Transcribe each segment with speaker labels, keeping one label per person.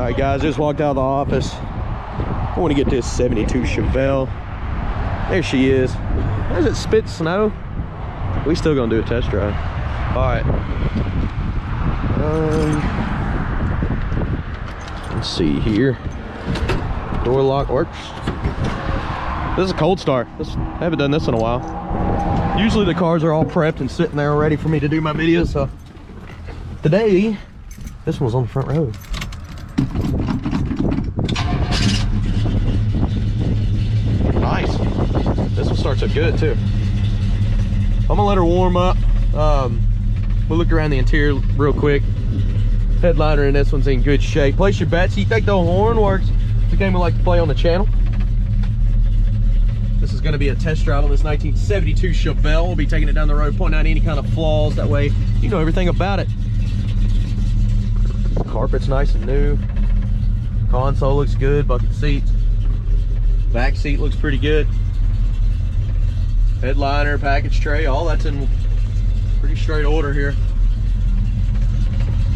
Speaker 1: Alright guys, just walked out of the office. I want to get this 72 Chevelle. There she is. Does it spit snow? We still gonna do a test drive. Alright. Let's see here. Door lock works. This is a cold start. I haven't done this in a while. Usually the cars are all prepped and sitting there ready for me to do my videos. So today, this one's on the front row. Nice. This one starts up good too. I'm gonna let her warm up. We'll look around the interior real quick. Headliner in this one's in good shape. Place your bets. You think the horn works? It's a game we like to play on the channel. This is going to be a test drive on this 1972 Chevelle. We'll be taking it down the road, pointing out any kind of flaws. That way you know everything about it. Carpet's nice and new. Console looks good. Bucket seats. Back seat looks pretty good. Headliner, package tray, all that's in pretty straight order here.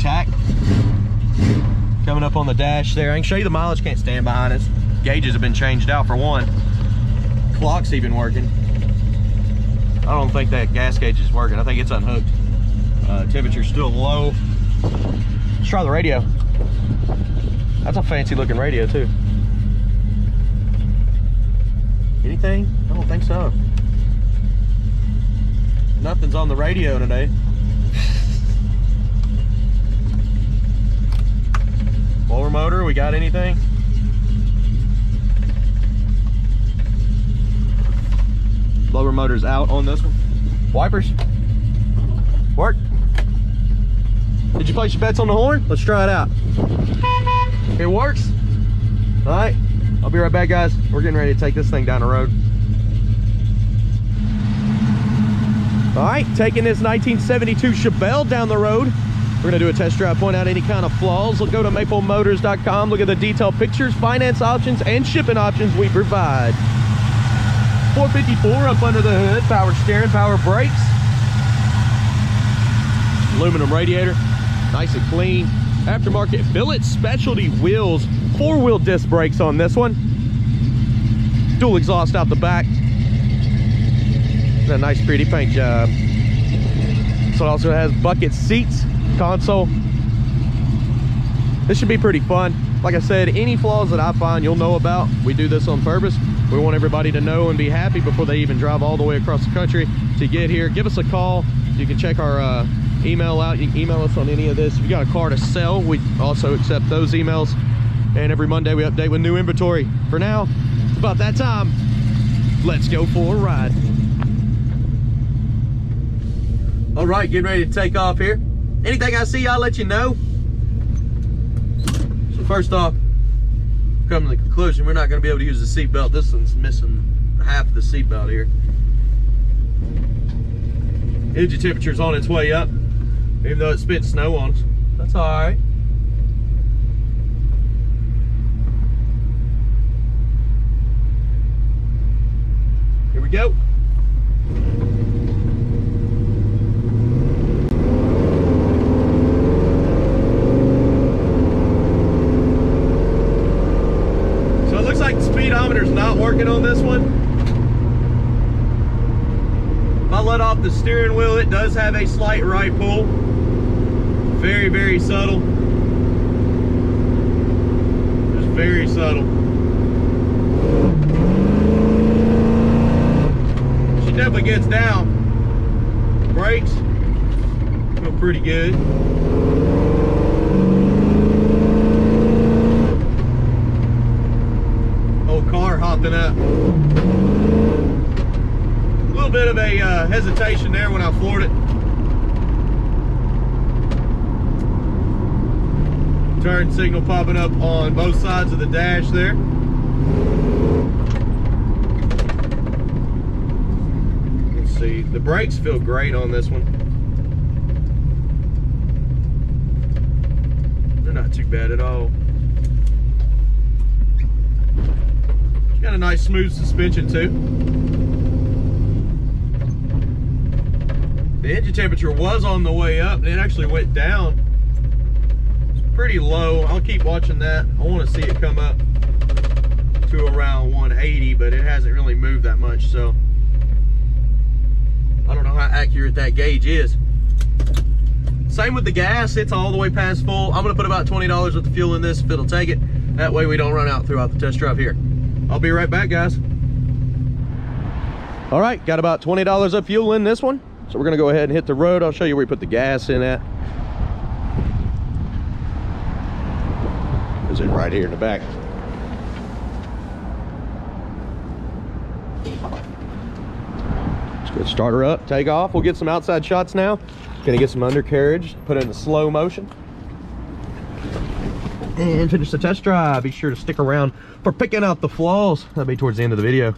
Speaker 1: Tack coming up on the dash there. I can show you the mileage, can't stand behind us. Gauges have been changed out for one. Clock's even working. I don't think that gas gauge is working. I think it's unhooked. Temperature's still low. Let's try the radio. That's a fancy looking radio too. Anything? I don't think so. Nothing's on the radio today. Blower motor, we got anything? Blower motor's out on this one. Wipers? Work? Did you place your bets on the horn? Let's try it out. It works? Alright, I'll be right back guys. We're getting ready to take this thing down the road. Alright, taking this 1972 Chevelle down the road. We're going to do a test drive, point out any kind of flaws. Go to maplemotors.com, look at the detailed pictures, finance options, and shipping options we provide. 454 up under the hood, power steering, power brakes. Aluminum radiator, nice and clean. Aftermarket billet specialty wheels, 4-wheel disc brakes on this one. Dual exhaust out the back. And a nice pretty paint job. So it also has bucket seats, console. This should be pretty fun. Like I said, any flaws that I find you'll know about. We do this on purpose. We want everybody to know and be happy before they even drive all the way across the country to get here. Give us a call. You can check our email out. You can email us on any of this. If you got a car to sell, we also accept those emails. And every Monday we update with new inventory. For now, it's about that time. Let's go for a ride. All right, getting ready to take off here. Anything I see, I'll let you know. So first off, come to the conclusion, we're not going to be able to use the seatbelt. This one's missing half the seatbelt here. Engine temperature's on its way up, even though it spit snow on us. That's all right. Here we go. Speedometer's not working on this one. If I let off the steering wheel, it does have a slight right pull. Very, very subtle. Just very subtle. She definitely gets down. Brakes feel pretty good. Car hopping up. A little bit of a hesitation there when I floored it. Turn signal popping up on both sides of the dash there. Let's see. The brakes feel great on this one. They're not too bad at all. Got a nice smooth suspension too. The engine temperature was on the way up and it actually went down. It's pretty low. I'll keep watching that. I want to see it come up to around 180, but it hasn't really moved that much, so I don't know how accurate that gauge is. Same with the gas. It's all the way past full. I'm gonna put about $20 worth of fuel in this if it'll take it. That way we don't run out throughout the test drive here. I'll be right back, guys. All right, got about $20 of fuel in this one. So we're gonna go ahead and hit the road. I'll show you where we put the gas in at. Is it right here in the back? Let's go start her up, take off. We'll get some outside shots now. Gonna get some undercarriage, put it in the slow motion, and finish the test drive. Be sure to stick around for picking out the flaws. That'll be towards the end of the video.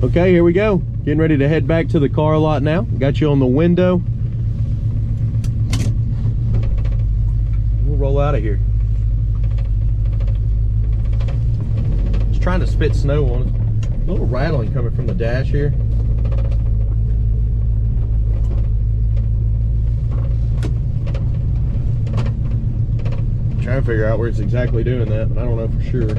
Speaker 1: Okay, here we go. Getting ready to head back to the car lot now. Got you on the window. We'll roll out of here. Just trying to spit snow on it. A little rattling coming from the dash here. Trying to figure out where it's exactly doing that, but I don't know for sure.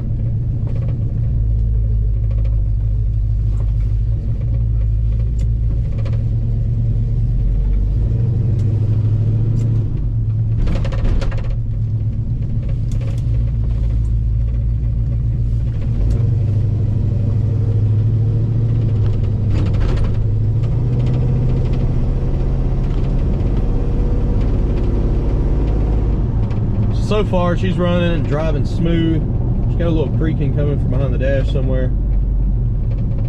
Speaker 1: So far she's running and driving smooth. She's got a little creaking coming from behind the dash somewhere.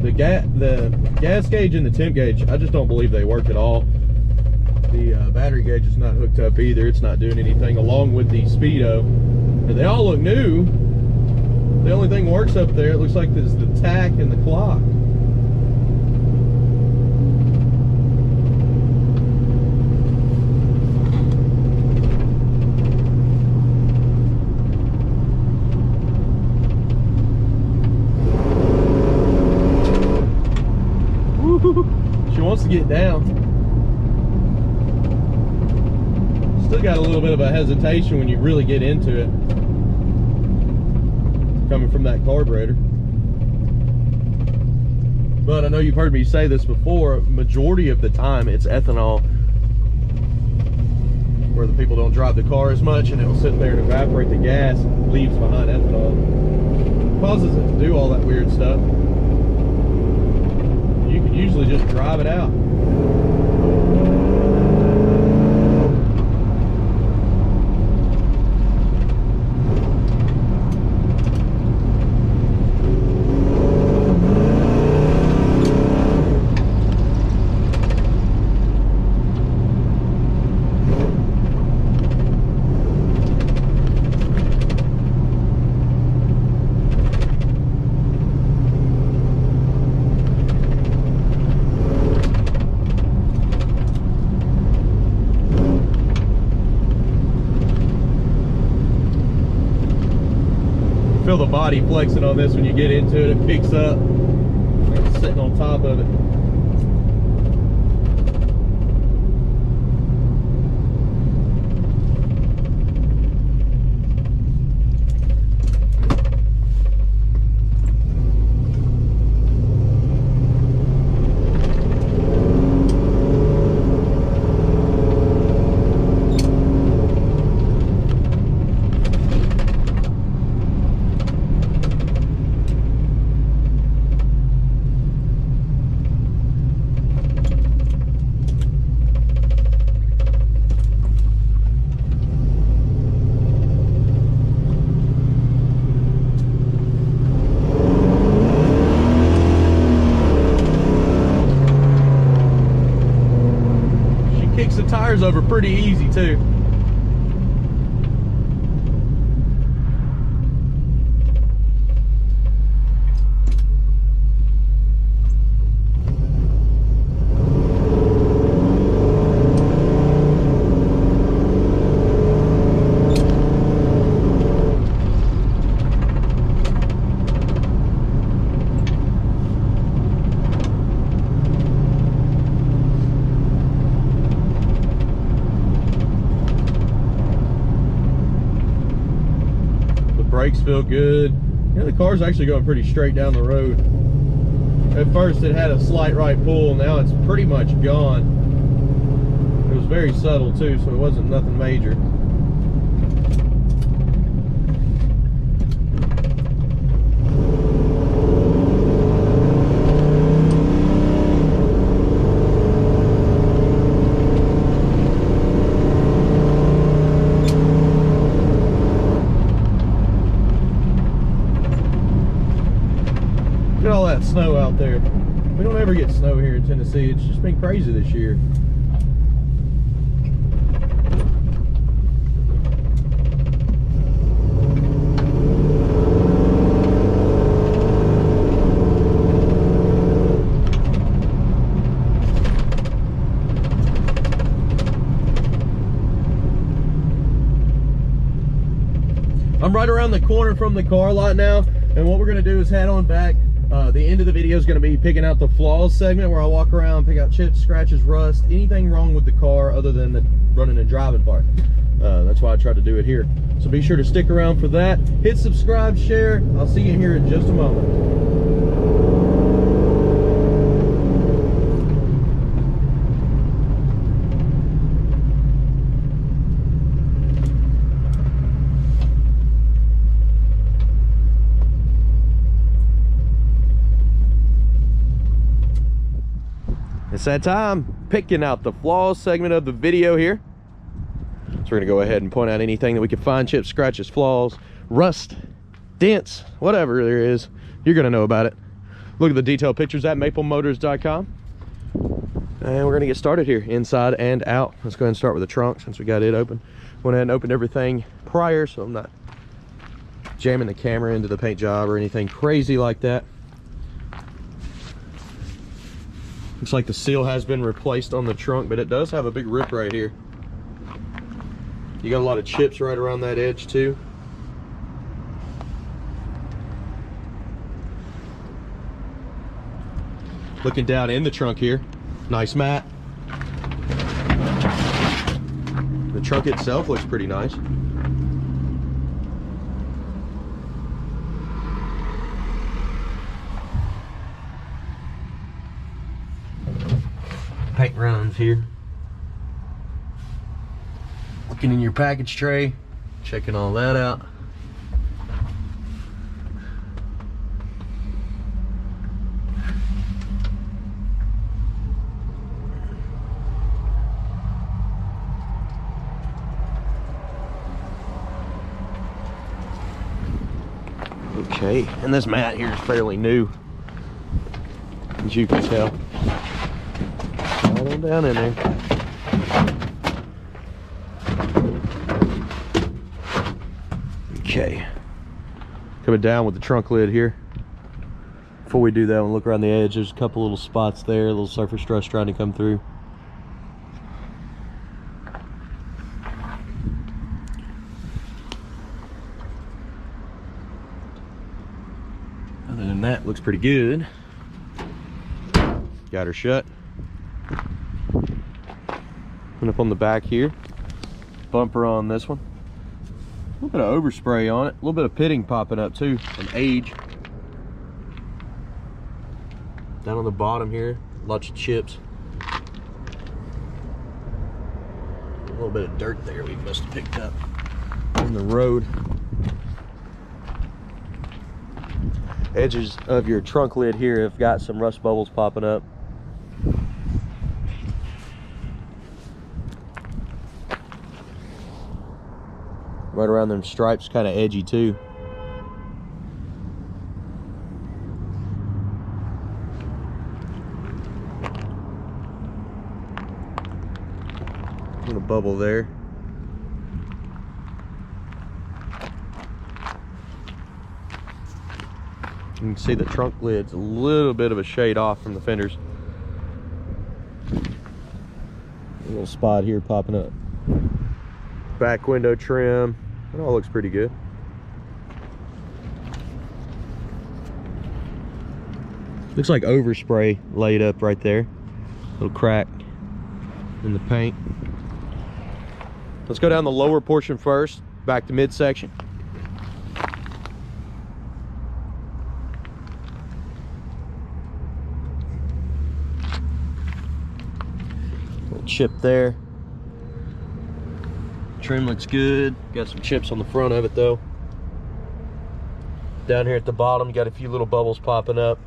Speaker 1: The gas gauge and the temp gauge, I just don't believe they work at all. The battery gauge is not hooked up either. It's not doing anything, along with the speedo. And they all look new. The only thing works up there, it looks like, is the tack and the clock. get down. Still got a little bit of a hesitation when you really get into it, coming from that carburetor. But I know you've heard me say this before, majority of the time it's ethanol, where the people don't drive the car as much and it'll sit there and evaporate the gas, leaves behind ethanol. Causes it to do all that weird stuff. You can usually just drive it out. Feel the body flexing on this when you get into it. It picks up. It's sitting on top of it. Kicks the tires over pretty easy too. Brakes feel good. You know, the car's actually going pretty straight down the road. At first it had a slight right pull, now it's pretty much gone. It was very subtle too, so it wasn't nothing major. Look at all that snow out there. We don't ever get snow here in Tennessee. It's just been crazy this year. I'm right around the corner from the car lot now, and what we're going to do is head on back. The end of the video is going to be picking out the flaws segment, where I walk around, pick out chips, scratches, rust, anything wrong with the car other than the running and driving part. That's why I tried to do it here. So be sure to stick around for that. Hit subscribe, share. I'll see you here in just a moment. It's that time, picking out the flaws segment of the video here. So we're gonna go ahead and point out anything that we can find: chips, scratches, flaws, rust, dents, whatever there is, you're gonna know about it. Look at the detailed pictures at maplemotors.com. And we're gonna get started here, inside and out. Let's go ahead and start with the trunk since we got it open. Went ahead and opened everything prior, so I'm not jamming the camera into the paint job or anything crazy like that. Looks like the seal has been replaced on the trunk, but it does have a big rip right here. You got a lot of chips right around that edge too. Looking down in the trunk here, Nice mat. The trunk itself looks pretty nice. Paint runs here. Looking in your package tray, checking all that out. Okay, and this mat here is fairly new, as you can tell. Right on down in there. Okay, coming down with the trunk lid here. Before we do that, we'll look around the edge. There's a couple little spots there, a little surface rust trying to come through. Other than that, looks pretty good. Got her shut. And up on the back here, bumper on this one. A little bit of overspray on it, a little bit of pitting popping up too from age. Down on the bottom here, lots of chips. A little bit of dirt there we must have picked up on the road. Edges of your trunk lid here have got some rust bubbles popping up. Right around them stripes, kind of edgy too. Little bubble there. You can see the trunk lid's a little bit of a shade off from the fenders. A little spot here popping up. Back window trim. It all looks pretty good. Looks like overspray laid up right there. Little crack in the paint. Let's go down the lower portion first, back to midsection. Little chip there. Trim looks good. Got some chips on the front of it though. Down here at the bottom, got a few little bubbles popping up.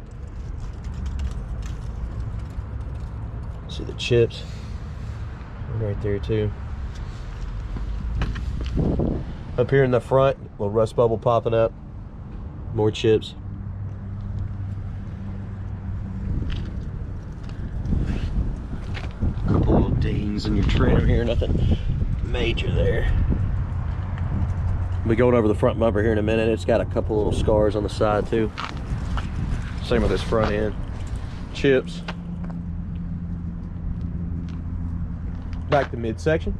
Speaker 1: See the chips right there too. Up here in the front, little rust bubble popping up. More chips. A couple little dings in your trim here, nothing major there. We'll be going over the front bumper here in a minute. It's got a couple little scars on the side too. Same with this front end. Chips. Back to midsection.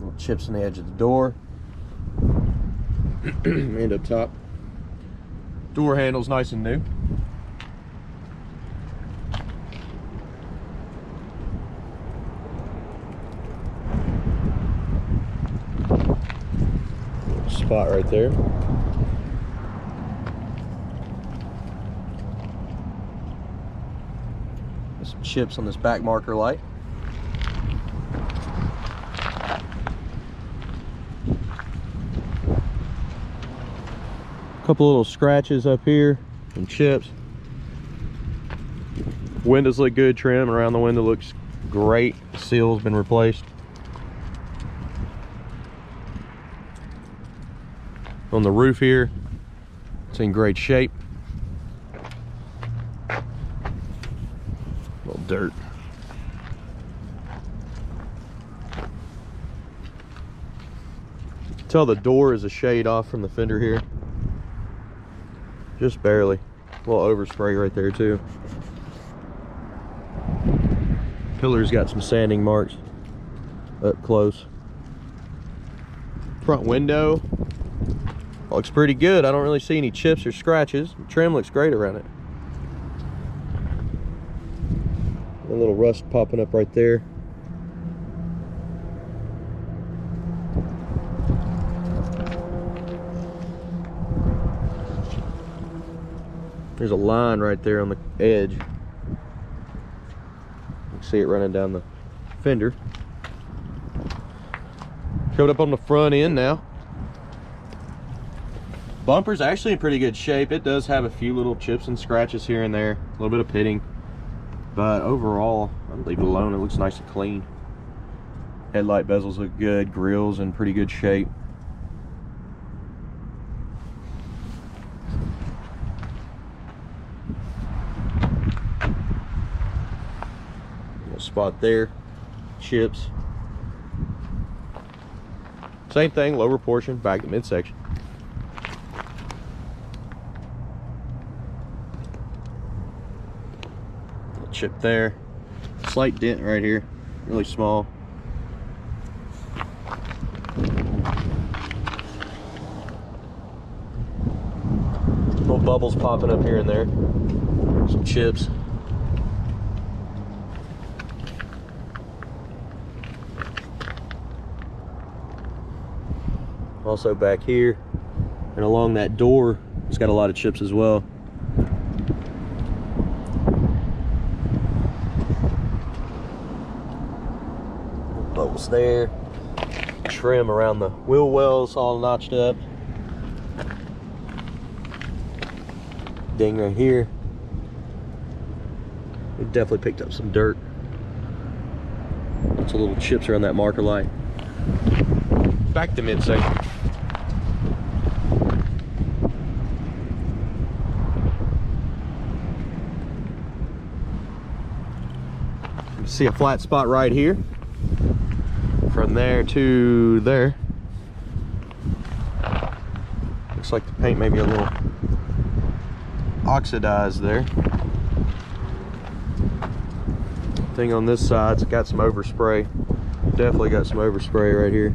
Speaker 1: Little chips on the edge of the door. And up top. Door handle's nice and new. Spot right there. There's some chips on this back marker light. Couple little scratches up here, some chips. Windows look good, trim around the window looks great. Seal's been replaced. On the roof here, it's in great shape. A little dirt. You can tell the door is a shade off from the fender here. Just barely. A little overspray right there too. Pillar's got some sanding marks. up close. Front window looks pretty good. I don't really see any chips or scratches. The trim looks great around it. A little rust popping up right there. There's a line right there on the edge. You can see it running down the fender. Coming up on the front end now. Bumper's actually in pretty good shape. It does have a few little chips and scratches here and there, a little bit of pitting, but overall, I'll leave it alone. It looks nice and clean. Headlight bezels look good. Grill's in pretty good shape. Little spot there, chips. Same thing, lower portion, back to midsection. Little chip there. Slight dent right here, really small. Little bubbles popping up here and there. Some chips. Also back here and along that door, it's got a lot of chips as well. Bubbles there. Trim around the wheel wells all notched up. Ding right here. We definitely picked up some dirt. Lots of little chips around that marker light. Back to midsection. You see a flat spot right here. From there to there. Looks like the paint may be a little oxidized there. Thing on this side's got some overspray. Definitely got some overspray right here.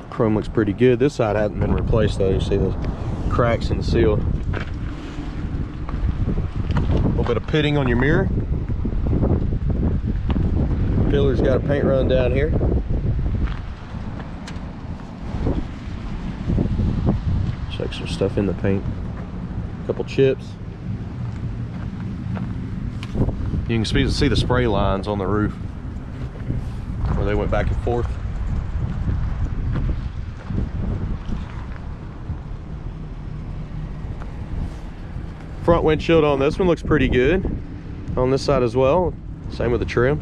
Speaker 1: Chrome looks pretty good. This side hasn't been replaced though. You see those cracks in the seal. A little bit of pitting on your mirror. Pillar's got a paint run down here. Check some stuff in the paint. A couple chips. You can see the spray lines on the roof where they went back and forth. Front windshield on this one looks pretty good. On this side as well. Same with the trim.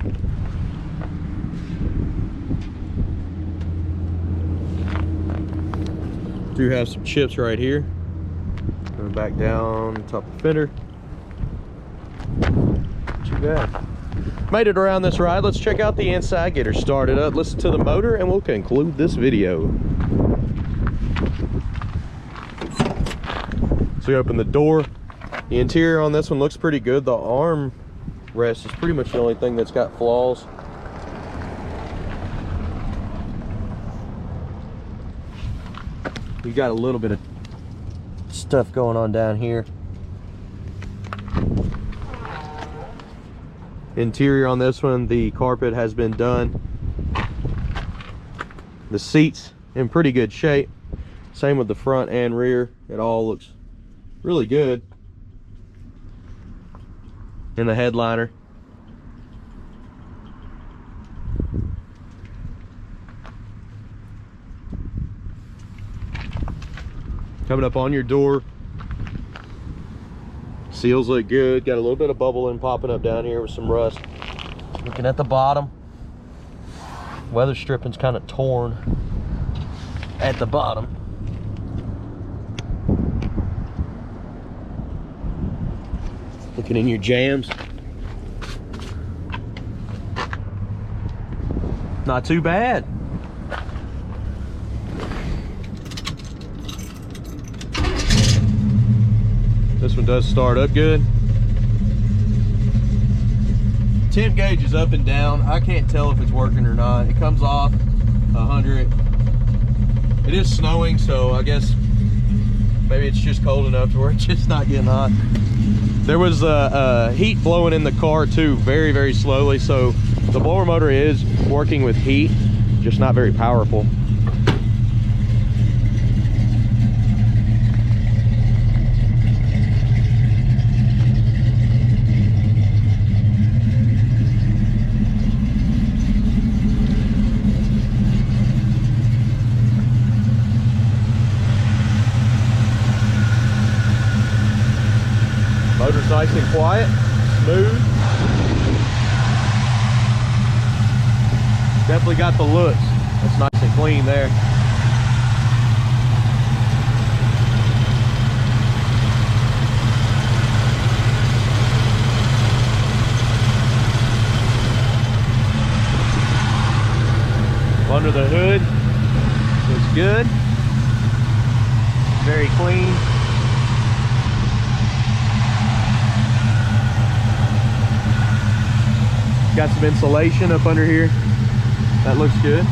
Speaker 1: Do have some chips right here. Going back down top of the fender. Not too bad. Made it around this ride. Let's check out the inside, get her started up, listen to the motor, and we'll conclude this video. So we open the door. The interior on this one looks pretty good. The arm rest is pretty much the only thing that's got flaws. You got a little bit of stuff going on down here. Interior on this one, the carpet has been done. The seats in pretty good shape. Same with the front and rear. It all looks really good. And the headliner. Coming up on your door. Seals look good. Got a little bit of bubbling popping up down here with some rust. Looking at the bottom. Weather stripping's kind of torn at the bottom. Looking in your jams. not too bad. This one does start up good. Temp gauge is up and down. I can't tell if it's working or not. It comes off 100. It is snowing, so I guess maybe it's just cold enough to where it's just not getting hot. There was heat blowing in the car too, very, very slowly. So the blower motor is working with heat, just not very powerful. Motor's nice and quiet, smooth. Definitely got the looks. That's nice and clean there. Under the hood, looks good. Very clean. Got some insulation up under here. That looks good.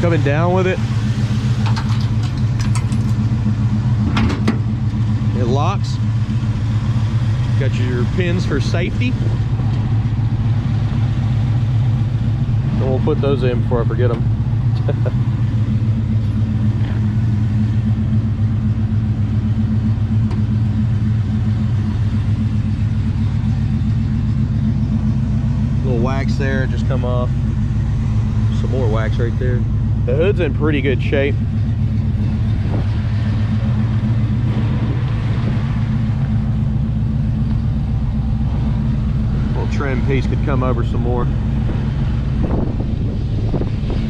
Speaker 1: Coming down with it. It locks. Got your pins for safety. And we'll put those in before I forget them. Wax there, just come off. Some more wax right there. The hood's in pretty good shape. Little trim piece could come over some more.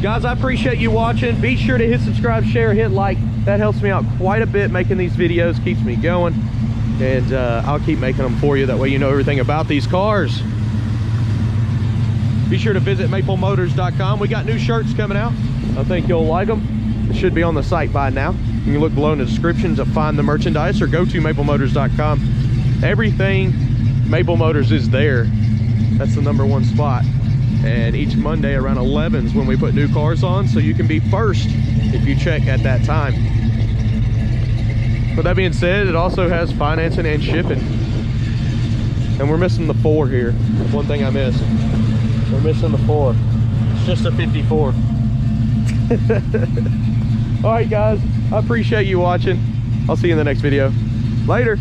Speaker 1: Guys, I appreciate you watching. Be sure to hit subscribe, share, hit like. That helps me out quite a bit making these videos, keeps me going. And I'll keep making them for you. That way you know everything about these cars. Be sure to visit maplemotors.com. We got new shirts coming out. I think you'll like them. It should be on the site by now. You can look below in the description to find the merchandise or go to maplemotors.com. Everything Maple Motors is there. That's the #1 spot. And each Monday around 11 is when we put new cars on, so you can be first if you check at that time. With that being said, it also has financing and shipping. And we're missing the 4 here. That's one thing I missed. We're missing the 4. It's just a 54. All right, guys. I appreciate you watching. I'll see you in the next video. Later.